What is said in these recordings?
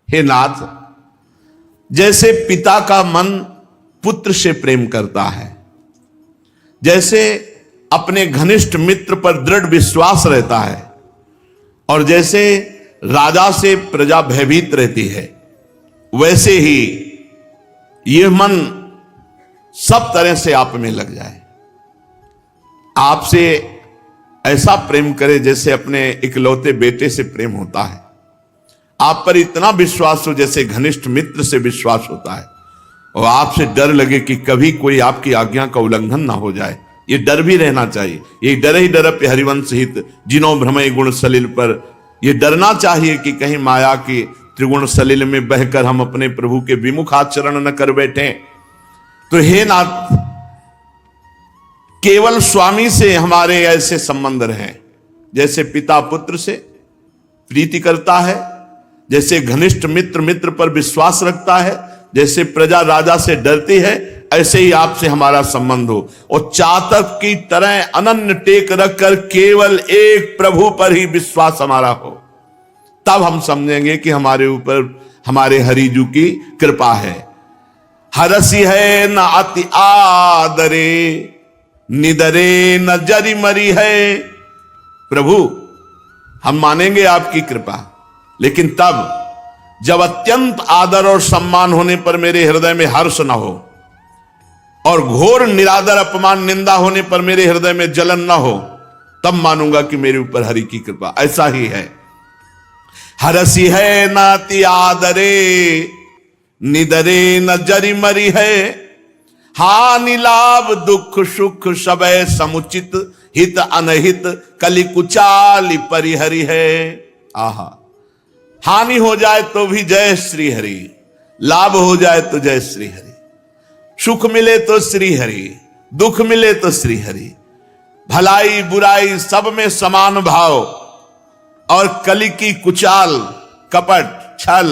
हे नाथ, जैसे पिता का मन पुत्र से प्रेम करता है, जैसे अपने घनिष्ठ मित्र पर दृढ़ विश्वास रहता है, और जैसे राजा से प्रजा भयभीत रहती है, वैसे ही यह मन सब तरह से आप में लग जाए, आपसे ऐसा प्रेम करे जैसे अपने इकलौते बेटे से प्रेम होता है, आप पर इतना विश्वास हो जैसे घनिष्ठ मित्र से विश्वास होता है, और आपसे डर लगे कि कभी कोई आपकी आज्ञा का उल्लंघन ना हो जाए। ये डर भी रहना चाहिए। ये डर ही डर पे हरिवंश हित जिनो भ्रमय गुण सलिल पर, यह डरना चाहिए कि कहीं माया की त्रिगुण सलिल में बहकर हम अपने प्रभु के विमुख आचरण न कर बैठे। तो हे नाथ, केवल स्वामी से हमारे ऐसे संबंध रहे जैसे पिता पुत्र से प्रीति करता है, जैसे घनिष्ठ मित्र मित्र पर विश्वास रखता है, जैसे प्रजा राजा से डरती है, ऐसे ही आपसे हमारा संबंध हो, और चातक की तरह अनन्य टेक रखकर केवल एक प्रभु पर ही विश्वास हमारा हो। तब हम समझेंगे कि हमारे ऊपर हमारे हरिजू की कृपा है। हरसी है न अति आदरे, निदरे न जरी मरी है। प्रभु, हम मानेंगे आपकी कृपा, लेकिन तब जब अत्यंत आदर और सम्मान होने पर मेरे हृदय में हर्ष न हो, और घोर निरादर अपमान निंदा होने पर मेरे हृदय में जलन न हो, तब मानूंगा कि मेरे ऊपर हरि की कृपा। ऐसा ही है। हरसी है नाति आदरे, निदरे न जरी मरी है। हानि लाभ दुख सुख सबय समुचित, हित अनहित कलि कुचाली परिहरि है। आहा, हानि हो जाए तो भी जय श्री हरि, लाभ हो जाए तो जय श्री हरि, सुख मिले तो श्री हरि, दुख मिले तो श्री हरि, भलाई बुराई सब में समान भाव, और कलि की कुचाल कपट छल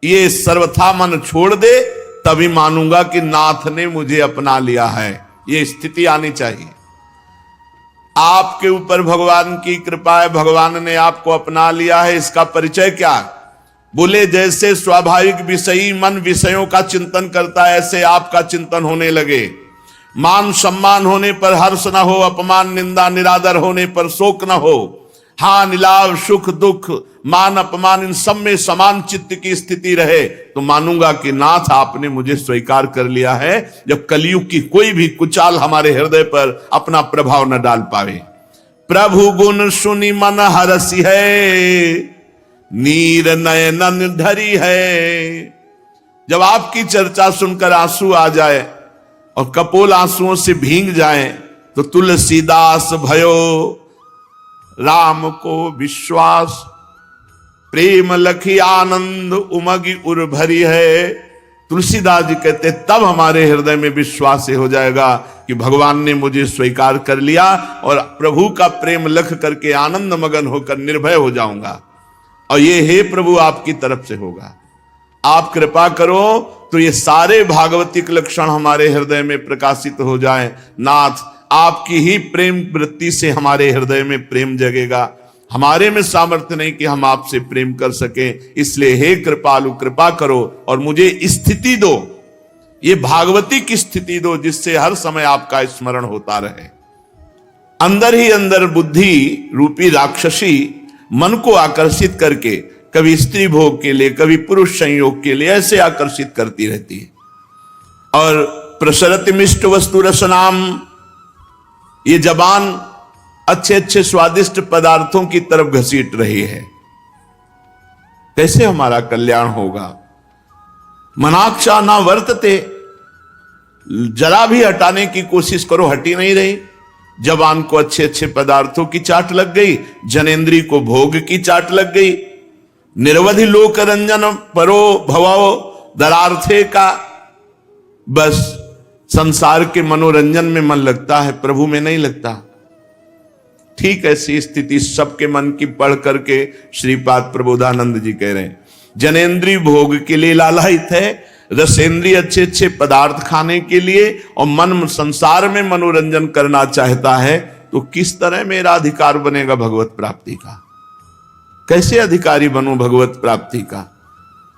ये सर्वथा मन छोड़ दे, तभी मानूंगा कि नाथ ने मुझे अपना लिया है। ये स्थिति आनी चाहिए। आपके ऊपर भगवान की कृपा है, भगवान ने आपको अपना लिया है। इसका परिचय क्या? बोले जैसे स्वाभाविक विषयी मन विषयों का चिंतन करता है, ऐसे आपका चिंतन होने लगे। मान सम्मान होने पर हर्ष न हो, अपमान निंदा निरादर होने पर शोक न हो, हानि लाभ सुख दुख मान अपमान इन सब में समान चित्त की स्थिति रहे, तो मानूंगा कि नाथ आपने मुझे स्वीकार कर लिया है, जब कलयुग की कोई भी कुचाल हमारे हृदय पर अपना प्रभाव न डाल पावे। प्रभु गुण सुनि मन हरसि है, नीर नयन धरी है। जब आपकी चर्चा सुनकर आंसू आ जाए और कपोल आंसुओं से भींग जाए, तो तुलसीदास भयो राम को विश्वास, प्रेम लखी आनंद उमगी उर भरी है। तुलसीदास जी कहते तब हमारे हृदय में विश्वास हो जाएगा कि भगवान ने मुझे स्वीकार कर लिया, और प्रभु का प्रेम लख करके आनंद मगन होकर निर्भय हो जाऊंगा। और ये हे प्रभु आपकी तरफ से होगा। आप कृपा करो तो ये सारे भागवतिक लक्षण हमारे हृदय में प्रकाशित हो जाएं। नाथ, आपकी ही प्रेम वृत्ति से हमारे हृदय में प्रेम जगेगा। हमारे में सामर्थ्य नहीं कि हम आपसे प्रेम कर सकें, इसलिए हे कृपालु कृपा करो और मुझे स्थिति दो, ये भागवती की स्थिति दो, जिससे हर समय आपका स्मरण होता रहे। अंदर ही अंदर बुद्धि रूपी राक्षसी मन को आकर्षित करके कभी स्त्री भोग के लिए, कभी पुरुष संयोग के लिए ऐसे आकर्षित करती रहती है। और प्रसरति मिष्ट वस्तु रसनाम, ये जबान अच्छे अच्छे स्वादिष्ट पदार्थों की तरफ घसीट रही है। कैसे हमारा कल्याण होगा? मनाक्षा ना वर्तते, जरा भी हटाने की कोशिश करो, हटी नहीं रही। जबान को अच्छे अच्छे पदार्थों की चाट लग गई, जनेंद्री को भोग की चाट लग गई। निरवधि लोक रंजन परो भवो दरार्थे का, बस संसार के मनोरंजन में मन लगता है, प्रभु में नहीं लगता। ठीक ऐसी स्थिति सबके मन की पढ़ करके श्रीपाद प्रबोधानंद जी कह रहे हैं, जनेंद्री भोग के लिए लालायित है, रसेंद्री अच्छे अच्छे पदार्थ खाने के लिए, और मन संसार में मनोरंजन करना चाहता है, तो किस तरह मेरा अधिकार बनेगा भगवत प्राप्ति का? कैसे अधिकारी बनूं भगवत प्राप्ति का?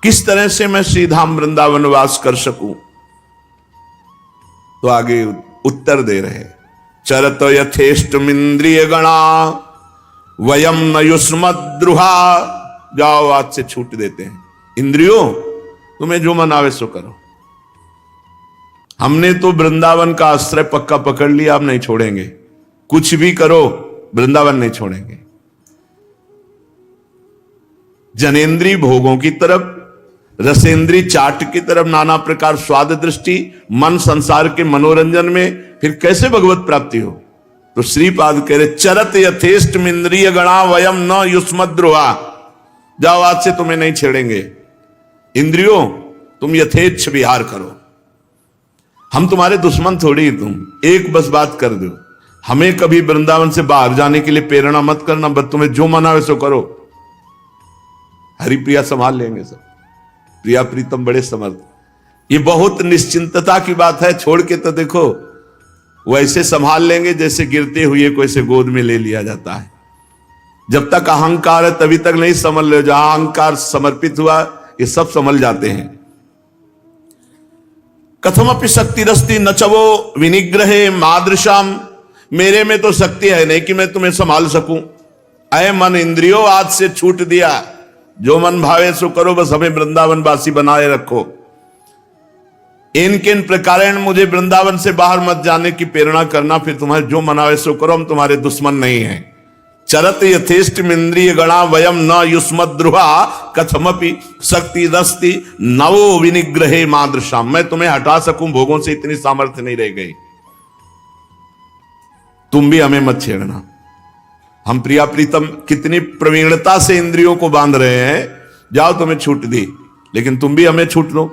किस तरह से मैं श्री धाम वृंदावन वास कर सकूं? तो आगे उत्तर दे रहे, चरत यथेष्टमिंद्रिय गणा वयम न युष्मद्रुहा। जाओ, आज से छूट देते हैं। इंद्रियों, तुम्हें जो मन आवे सो करो। हमने तो वृंदावन का आश्रय पक्का पकड़ लिया, अब नहीं छोड़ेंगे। कुछ भी करो, वृंदावन नहीं छोड़ेंगे। जनेन्द्रीय भोगों की तरफ, रसेंद्रीय चाट की तरफ, नाना प्रकार स्वाद दृष्टि, मन संसार के मनोरंजन में, फिर कैसे भगवत प्राप्ति हो? तो श्रीपाद कह रहे, चरत यथेष्ट इंद्रिय गणा वयम न युष्मद्रुहा। जाओ, आज से तुम्हें नहीं छेड़ेंगे। इंद्रियों, तुम यथेच्छ विहार करो। हम तुम्हारे दुश्मन थोड़ी ही। तुम एक बस बात कर दो, हमें कभी वृंदावन से बाहर जाने के लिए प्रेरणा मत करना, बस तुम्हें जो मना वैसो करो। हरिप्रिया संभाल लेंगे सब। प्रिया प्रीतम बड़े समर्थ। ये बहुत निश्चिंतता की बात है। छोड़ के तो देखो, वैसे संभाल लेंगे जैसे गिरते हुए को ऐसे गोद में ले लिया जाता है। जब तक अहंकार है तभी तक नहीं संभल लो। जहां अहंकार समर्पित हुआ, ये सब संभल जाते हैं। कथमपि शक्ति रस्ति नचवो विनिग्रहे मादृशाम। मेरे में तो शक्ति है नहीं कि मैं तुम्हें संभाल सकूं। अय मन इंद्रियों, आज से छूट दिया। जो मन भावे सो करो, बस हमें वृंदावन वासी बनाए रखो। इन किन प्रकार मुझे वृंदावन से बाहर मत जाने की प्रेरणा करना, फिर तुम्हारे जो मनावे सो करो, हम तुम्हारे दुश्मन नहीं हैं। चरत यथेष्ट इंद्रिय गणा वयम न युष्मद्रुहा कथमपि शक्ति रस्ति नवो विनिग्रहे मादृशाम। मैं तुम्हें हटा सकूं, भोगों से इतनी सामर्थ्य नहीं रह गई। तुम भी हमें मत छेड़ना। हम प्रिया प्रीतम कितनी प्रवीणता से इंद्रियों को बांध रहे हैं। जाओ, तुम्हें छूट दी, लेकिन तुम भी हमें छूट लो।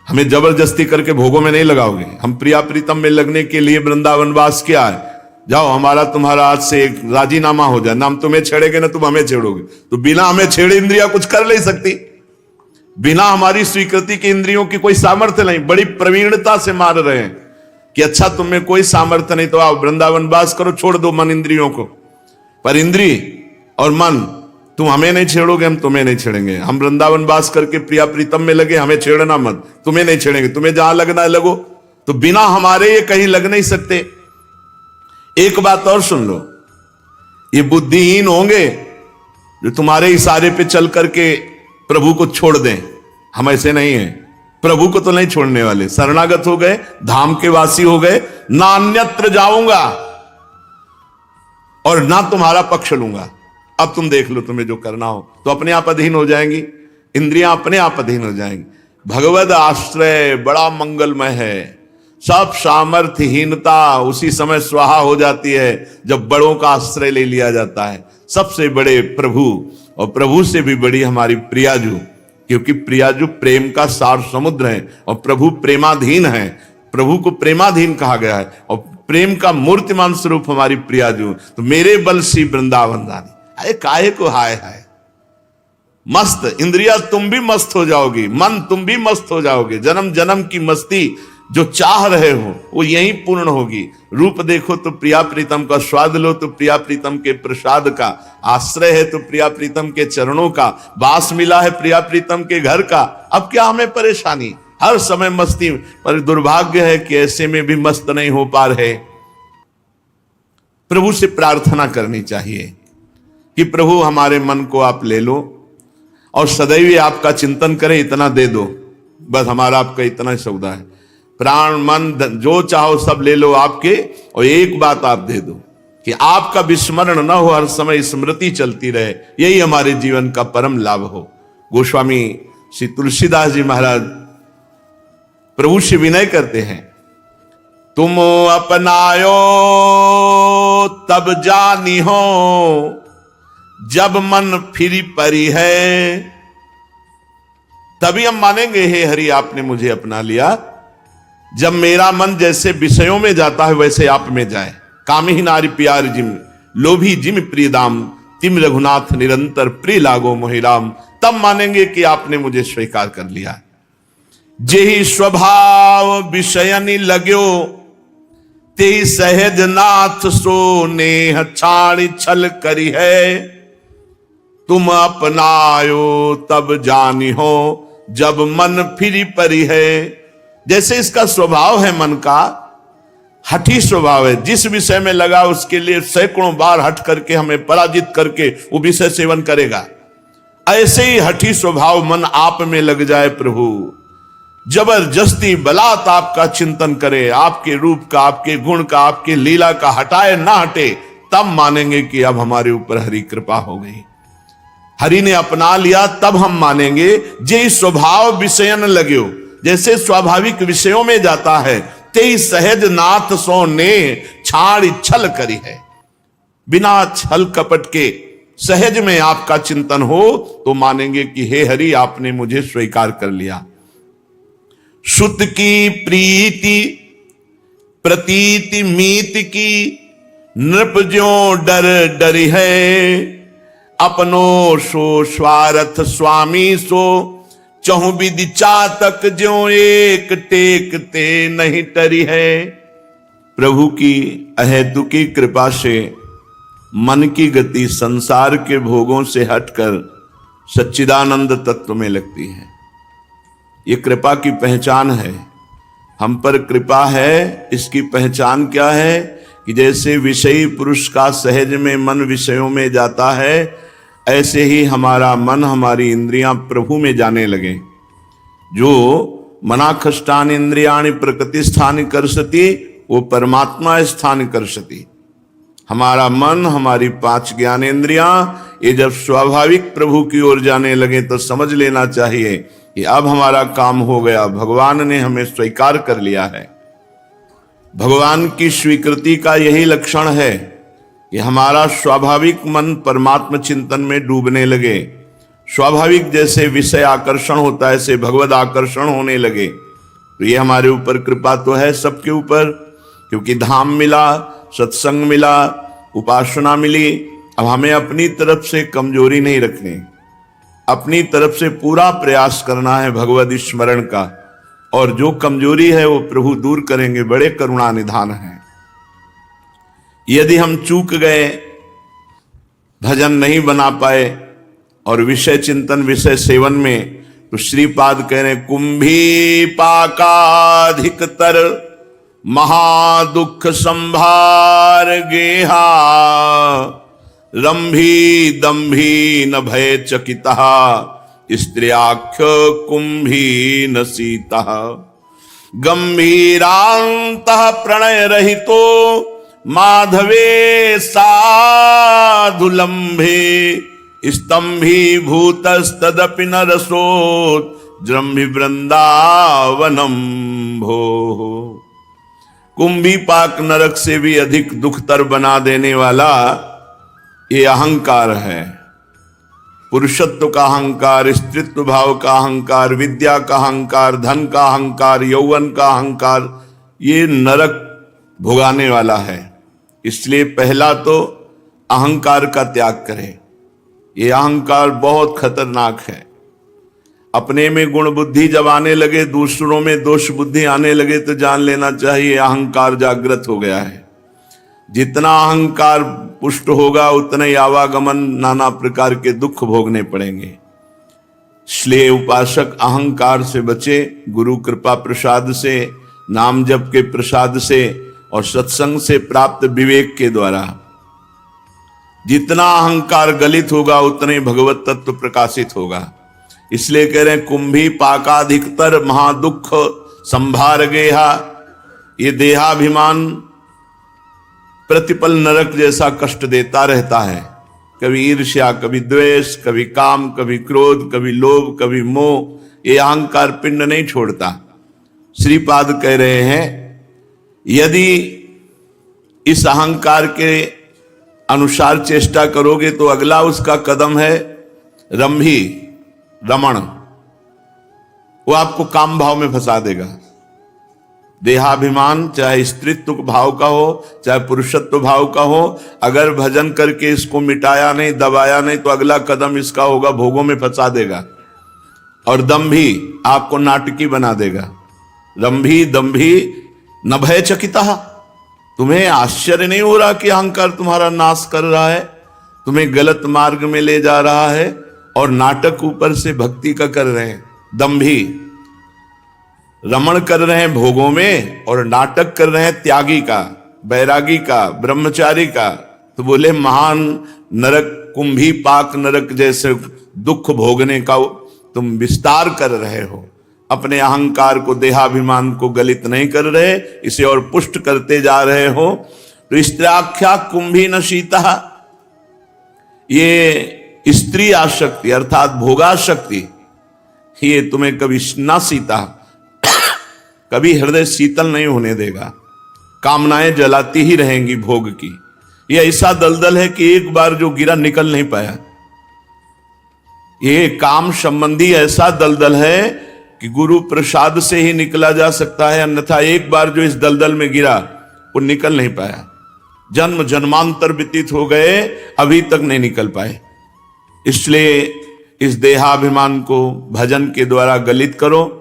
हमें जबरदस्ती करके भोगों में नहीं लगाओगे। हम प्रिया प्रीतम में लगने के लिए वृंदावन वास किया है। जाओ, हमारा तुम्हारा आज से एक राजीनामा हो जाए। ना हम तुम्हें छेड़ेंगे, ना तुम हमें छेड़ोगे। तो बिना हमें छेड़े इंद्रिया कुछ कर नहीं सकती। बिना हमारी स्वीकृति की इंद्रियों की कोई सामर्थ्य नहीं। बड़ी प्रवीणता से मार रहे हैं कि अच्छा, तुम्हें कोई सामर्थ्य नहीं तो आओ वृंदावन वास करो, छोड़ दो मन इंद्रियों को। पर इंद्री और मन, तुम हमें नहीं छेड़ोगे, हम तुम्हें नहीं छेड़ेंगे। हम वृंदावन वास करके प्रिया प्रीतम में लगे, हमें छेड़ना मत। तुम्हें नहीं छेड़ेंगे, तुम्हें जहां लगना है लगो। तो बिना हमारे ये कहीं लग नहीं सकते। एक बात और सुन लो, ये बुद्धिहीन होंगे जो तुम्हारे इशारे पे चल करके प्रभु को छोड़ दें। हम ऐसे नहीं हैं। प्रभु को तो नहीं छोड़ने वाले। शरणागत हो गए, धाम के वासी हो गए, ना अन्यत्र जाऊंगा और ना तुम्हारा पक्ष लूंगा। अब तुम देख लो, तुम्हें जो करना हो। तो अपने आप अधीन हो जाएंगी, इंद्रियां अपने आप अधीन हो जाएंगी। भगवद आश्रय बड़ा मंगलमय है। सब सामर्थ्यहीनता उसी समय स्वाहा हो जाती है जब बड़ों का आश्रय ले लिया जाता है। सबसे बड़े प्रभु, और प्रभु से भी बड़ी हमारी प्रियाजू, क्योंकि प्रियाजू प्रेम का सार समुद्र है और प्रभु प्रेमाधीन है। प्रभु को प्रेमाधीन कहा गया है और प्रेम का मूर्तिमान स्वरूप हमारी प्रियाजू। तो मेरे बल सी वृंदावन दानी। अरे काहे को हाय हाय। मस्त इंद्रिया, तुम भी मस्त हो जाओगी। मन, तुम भी मस्त हो जाओगे। जन्म जन्म की मस्ती जो चाह रहे हो वो यहीं पूर्ण होगी। रूप देखो तो प्रिया प्रीतम का, स्वाद लो तो प्रिया प्रीतम के प्रसाद का, आश्रय है तो प्रिया प्रीतम के चरणों का, वास मिला है प्रिया प्रीतम के घर का। अब क्या हमें परेशानी? हर समय मस्ती। पर दुर्भाग्य है कि ऐसे में भी मस्त नहीं हो पा रहे। प्रभु से प्रार्थना करनी चाहिए कि प्रभु हमारे मन को आप ले लो और सदैव आपका चिंतन करें। इतना दे दो, बस हमारा आपका इतना ही सौदा है। प्राण मन जो चाहो सब ले लो आपके, और एक बात आप दे दो कि आपका विस्मरण न हो, हर समय स्मृति चलती रहे। यही हमारे जीवन का परम लाभ हो। गोस्वामी श्री तुलसीदास जी महाराज प्रभु से विनय करते हैं, तुम अपनायो तब जानी हो, जब मन फिरी परी है। तभी हम मानेंगे हे हरि आपने मुझे अपना लिया, जब मेरा मन जैसे विषयों में जाता है वैसे आप में जाए। कामी नारी प्यार जिम, लोभी जिम प्रिय दाम, तिम रघुनाथ निरंतर प्रिय लागो मोहिराम। तब मानेंगे कि आपने मुझे स्वीकार कर लिया। जेहि स्वभाव विषयनि लग्यो, तेहि सहज नाथ सो नेह छाड़ी छल करी है। तुम अपनायो तब जानी हो, जब मन फिरी परी है। जैसे इसका स्वभाव है, मन का हठी स्वभाव है, जिस विषय में लगा उसके लिए सैकड़ों बार हट करके हमें पराजित करके वो विषय सेवन करेगा। ऐसे ही हठी स्वभाव मन आप में लग जाए प्रभु, जबरदस्ती बलात् आपका चिंतन करे, आपके रूप का, आपके गुण का, आपके लीला का, हटाए ना हटे, तब मानेंगे कि अब हमारे ऊपर हरि कृपा हो गई, हरि ने अपना लिया, तब हम मानेंगे। जे स्वभाव विषय न लग्यो, जैसे स्वाभाविक विषयों में जाता है, ते सहज नाथ सो ने छाड़ छल करी है। बिना छल कपट के सहज में आपका चिंतन हो तो मानेंगे कि हे हरि आपने मुझे स्वीकार कर लिया। सुत की प्रीति प्रतीति मीत की, नृप ज्यों डर डरी है। अपनो सो स्वार्थ स्वामी सो, चहु विधि चातक ज्यों एक टेक ते नहीं टरी है। प्रभु की अहेतुकी कृपा से मन की गति संसार के भोगों से हटकर सच्चिदानंद तत्व में लगती है। ये कृपा की पहचान है। हम पर कृपा है, इसकी पहचान क्या है कि जैसे विषयी पुरुष का सहज में मन विषयों में जाता है, ऐसे ही हमारा मन, हमारी इंद्रियां प्रभु में जाने लगे। जो मनाखष्टान इंद्रियाणि प्रकृति स्थान कर्षति, वो परमात्मा स्थान कर्षति। हमारा मन, हमारी 5 ज्ञानेंद्रियां ये जब स्वाभाविक प्रभु की ओर जाने लगे तो समझ लेना चाहिए कि अब हमारा काम हो गया, भगवान ने हमें स्वीकार कर लिया है। भगवान की स्वीकृति का यही लक्षण है कि हमारा स्वाभाविक मन परमात्म चिंतन में डूबने लगे। स्वाभाविक जैसे विषय आकर्षण होता है, ऐसे भगवद आकर्षण होने लगे। तो ये हमारे ऊपर कृपा तो है सबके ऊपर, क्योंकि धाम मिला, सत्संग मिला, उपासना मिली। अब हमें अपनी तरफ से कमजोरी नहीं रखनी, अपनी तरफ से पूरा प्रयास करना है भगवद स्मरण का, और जो कमजोरी है वो प्रभु दूर करेंगे, बड़े करुणा निधान हैं। यदि हम चूक गए, भजन नहीं बना पाए और विषय चिंतन, विषय सेवन में, तो श्रीपाद कह रहे कुंभी पाकाधिकतर महादुख संभार गेहा। रंभी दंभी न भय चकिता, स्त्रियाख्य कुंभी न सीता। गंभीरांत प्रणय रहितो, माधवे साधुलंभे। स्तंभी भूतस्तदपि न रसोत, जृंभि वृंदावनम भो। कुंभी पाक नरक से भी अधिक दुखतर बना देने वाला ये अहंकार है। पुरुषत्व का अहंकार, स्त्रीत्व भाव का अहंकार, विद्या का अहंकार, धन का अहंकार, यौवन का अहंकार, ये नरक भुगाने वाला है। इसलिए पहला तो अहंकार का त्याग करें। ये अहंकार बहुत खतरनाक है। अपने में गुण बुद्धि जब आने लगे, दूसरों में दोष बुद्धि आने लगे, तो जान लेना चाहिए अहंकार जागृत हो गया है। जितना अहंकार पुष्ट होगा उतना ही आवागमन, नाना प्रकार के दुख भोगने पड़ेंगे। इसलिए उपासक अहंकार से बचे, गुरु कृपा प्रसाद से, नाम जप के प्रसाद से और सत्संग से प्राप्त विवेक के द्वारा। जितना अहंकार गलित होगा उतना ही भगवत तत्व प्रकाशित होगा। इसलिए कह रहे हैं कुंभी पाकाधिकतर महादुख संभार गेहा। ये देहाभिमान प्रतिपल नरक जैसा कष्ट देता रहता है। कभी ईर्ष्या, कभी द्वेष, कभी काम, कभी क्रोध, कभी लोभ, कभी मोह। ये अहंकार पिंड नहीं छोड़ता। श्रीपाद कह रहे हैं यदि इस अहंकार के अनुसार चेष्टा करोगे तो अगला उसका कदम है रंभी, रमण। वो आपको काम भाव में फंसा देगा। देहाभिमान चाहे स्त्रीत्व भाव का हो, चाहे पुरुषत्व भाव का हो, अगर भजन करके इसको मिटाया नहीं, दबाया नहीं, तो अगला कदम इसका होगा भोगों में फंसा देगा। और दंभी आपको नाटकी बना देगा। रंभी दंभी न भय चकिता। तुम्हें आश्चर्य नहीं हो रहा कि अहंकार तुम्हारा नाश कर रहा है, तुम्हें गलत मार्ग में ले जा रहा है, और नाटक ऊपर से भक्ति का कर रहे हैं। दंभी रमण कर रहे हैं भोगों में और नाटक कर रहे हैं त्यागी का, बैरागी का, ब्रह्मचारी का। तो बोले महान नरक, कुंभी पाक नरक जैसे दुख भोगने का तुम विस्तार कर रहे हो, अपने अहंकार को, देहाभिमान को गलित नहीं कर रहे, इसे और पुष्ट करते जा रहे हो। तो स्त्रीआख्या कुंभी न शीता, ये स्त्री आसक्ति अर्थात भोगाशक्ति, ये तुम्हें कभी ना सीता, कभी हृदय शीतल नहीं होने देगा। कामनाएं जलाती ही रहेंगी भोग की। ये ऐसा दलदल है कि एक बार जो गिरा निकल नहीं पाया। ये काम संबंधी ऐसा दलदल है कि गुरु प्रसाद से ही निकला जा सकता है, अन्यथा एक बार जो इस दलदल में गिरा वो निकल नहीं पाया। जन्म जन्मांतर व्यतीत हो गए, अभी तक नहीं निकल पाए। इसलिए इस देहाभिमान को भजन के द्वारा गलित करो।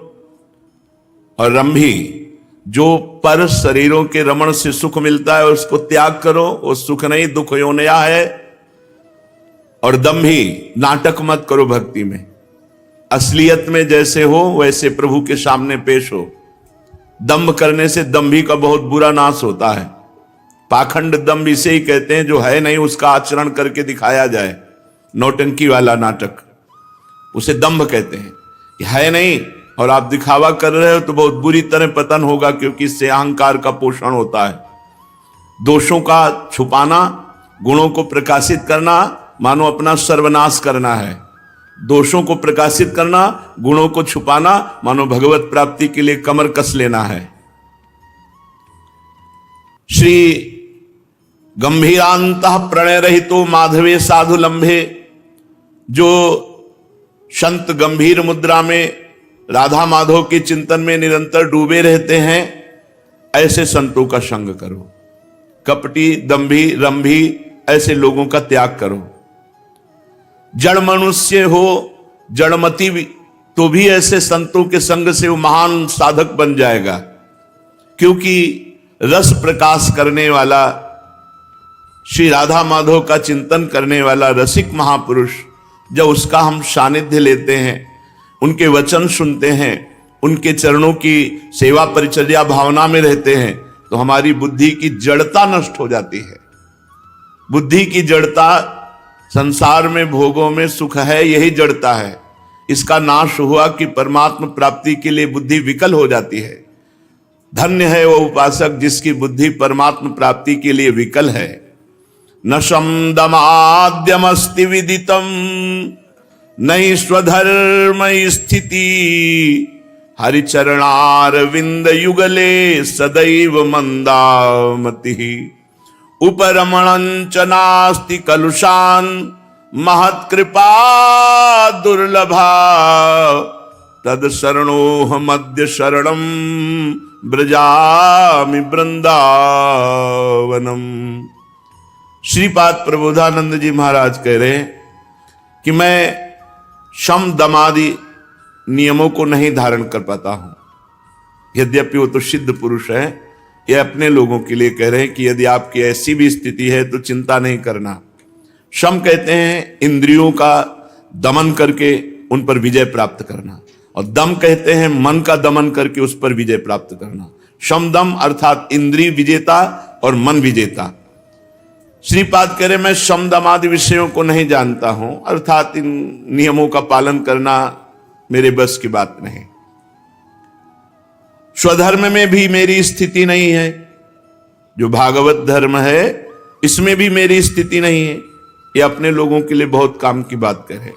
और रंभी, जो पर शरीरों के रमण से सुख मिलता है उसको त्याग करो, वो सुख नहीं दुख योनया है। और दंभी, नाटक मत करो भक्ति में, असलियत में जैसे हो वैसे प्रभु के सामने पेश हो। दंभ करने से दंभी का बहुत बुरा नाश होता है। पाखंड दंभ इसे ही कहते हैं जो है नहीं उसका आचरण करके दिखाया जाए, नौटंकी वाला नाटक, उसे दंभ कहते हैं। कि है नहीं और आप दिखावा कर रहे हो तो बहुत बुरी तरह पतन होगा, क्योंकि इससे अहंकार का पोषण होता है। दोषों का छुपाना, गुणों को प्रकाशित करना, मानो अपना सर्वनाश करना है। दोषों को प्रकाशित करना, गुणों को छुपाना, मानो भगवत प्राप्ति के लिए कमर कस लेना है। श्री गंभीरांतः प्रणय रहितो माधवे साधु लंभे, जो संत गंभीर मुद्रा में राधा माधव के चिंतन में निरंतर डूबे रहते हैं, ऐसे संतों का संग करो। कपटी, दंभी, रंभी ऐसे लोगों का त्याग करो। जड़ मनुष्य हो, जड़मती भी, तो भी ऐसे संतों के संग से वो महान साधक बन जाएगा। क्योंकि रस प्रकाश करने वाला, श्री राधा माधव का चिंतन करने वाला रसिक महापुरुष, जब उसका हम सानिध्य लेते हैं, उनके वचन सुनते हैं, उनके चरणों की सेवा परिचर्या भावना में रहते हैं, तो हमारी बुद्धि की जड़ता नष्ट हो जाती है। बुद्धि की जड़ता, संसार में भोगों में सुख है, यही जड़ता है। इसका नाश हुआ कि परमात्मा प्राप्ति के लिए बुद्धि विकल हो जाती है। धन्य है वो उपासक जिसकी बुद्धि परमात्मा प्राप्ति के लिए विकल है। न शमदमाद्यमस्ति विदितम नहीं स्वधर्म स्थिति, हरिचरणारविंद युगले सदैव मंदामति। उपरमणंच नास्ति कलुषान महत्कृपा दुर्लभा, तद शरणोह मध्य शरणम ब्रजामि वृंदावनम। श्रीपाद प्रबोधानंद जी महाराज कह रहे हैं कि मैं शम दमादि नियमों को नहीं धारण कर पाता हूं। यद्यपि वो तो सिद्ध पुरुष है, ये अपने लोगों के लिए कह रहे हैं कि यदि आपकी ऐसी भी स्थिति है तो चिंता नहीं करना। शम कहते हैं इंद्रियों का दमन करके उन पर विजय प्राप्त करना, और दम कहते हैं मन का दमन करके उस पर विजय प्राप्त करना। शम दम अर्थात इंद्रिय विजेता और मन विजेता। श्रीपाद कह रहे मैं शम दम आदि विषयों को नहीं जानता हूं, अर्थात इन नियमों का पालन करना मेरे बस की बात नहीं। स्वधर्म में भी मेरी स्थिति नहीं है, जो भागवत धर्म है इसमें भी मेरी स्थिति नहीं है। ये अपने लोगों के लिए बहुत काम की बात करे।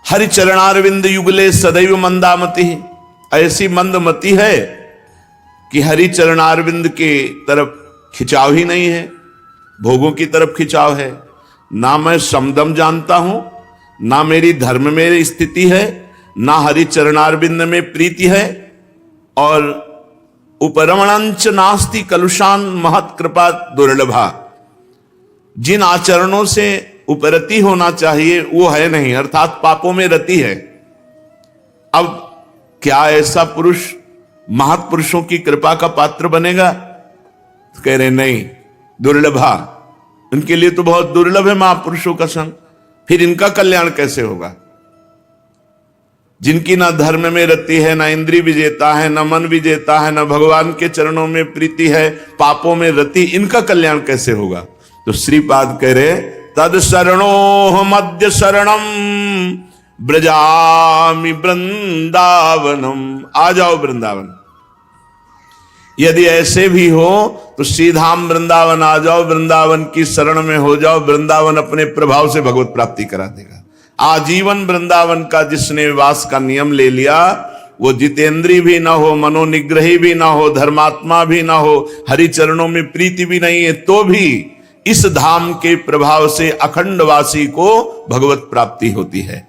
हरि चरणारविंद युगले सदैव मंदामति, ऐसी मंदमति है कि हरि चरणारविंद के तरफ खिंचाव ही नहीं है, भोगों की तरफ खिंचाव है। ना मैं समदम जानता हूं, ना मेरी धर्म में स्थिति है, ना हरि चरणारविंद में प्रीति है, और उपरमणंच नास्ति कलुषान महत कृपा दुर्लभा। जिन आचरणों से उपरति होना चाहिए वो है नहीं, अर्थात पापों में रति है। अब क्या ऐसा पुरुष महापुरुषों की कृपा का पात्र बनेगा? तो कह रहे नहीं, दुर्लभा, उनके लिए तो बहुत दुर्लभ है महापुरुषों का संग, फिर इनका कल्याण कैसे होगा? जिनकी ना धर्म में रति है, ना इंद्रिय विजेता है, ना मन विजेता है, ना भगवान के चरणों में प्रीति है, पापों में रति, इनका कल्याण कैसे होगा? तो श्रीपाद कह रहे तद शरणो मध्य शरणम ब्रजामि वृंदावनम। आ जाओ वृंदावन। यदि ऐसे भी हो तो सीधाम वृंदावन आ जाओ, वृंदावन की शरण में हो जाओ। वृंदावन अपने प्रभाव से भगवत प्राप्ति करा देगा। आजीवन वृंदावन का जिसने वास का नियम ले लिया, वो जितेंद्री भी ना हो, मनोनिग्रही भी ना हो, धर्मात्मा भी ना हो, हरि चरणों में प्रीति भी नहीं है, तो भी इस धाम के प्रभाव से अखंडवासी को भगवत प्राप्ति होती है।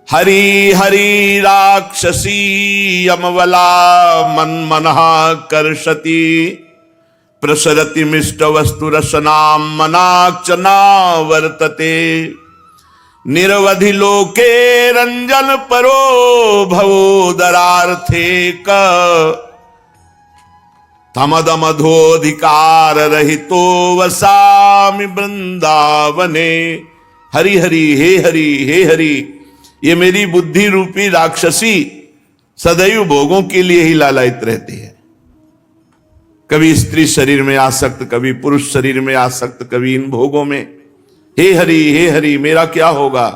हरि हरि राक्षसी यमवला मनमनः कर्षति प्रसरति मिष्ट वस्तु रसनाम मनाक्षना वर्तते निरवधि लोके रंजन परो भवोदरार्थे क तमदमधोधिकार रहितो वसामि वृंदावने। हरि हरि हे हरि हे हरि। ये मेरी बुद्धि रूपी राक्षसी सदैव भोगों के लिए ही लालायित रहती है। कभी स्त्री शरीर में आसक्त, कभी पुरुष शरीर में आसक्त, कभी इन भोगों में। हे हरि मेरा क्या होगा?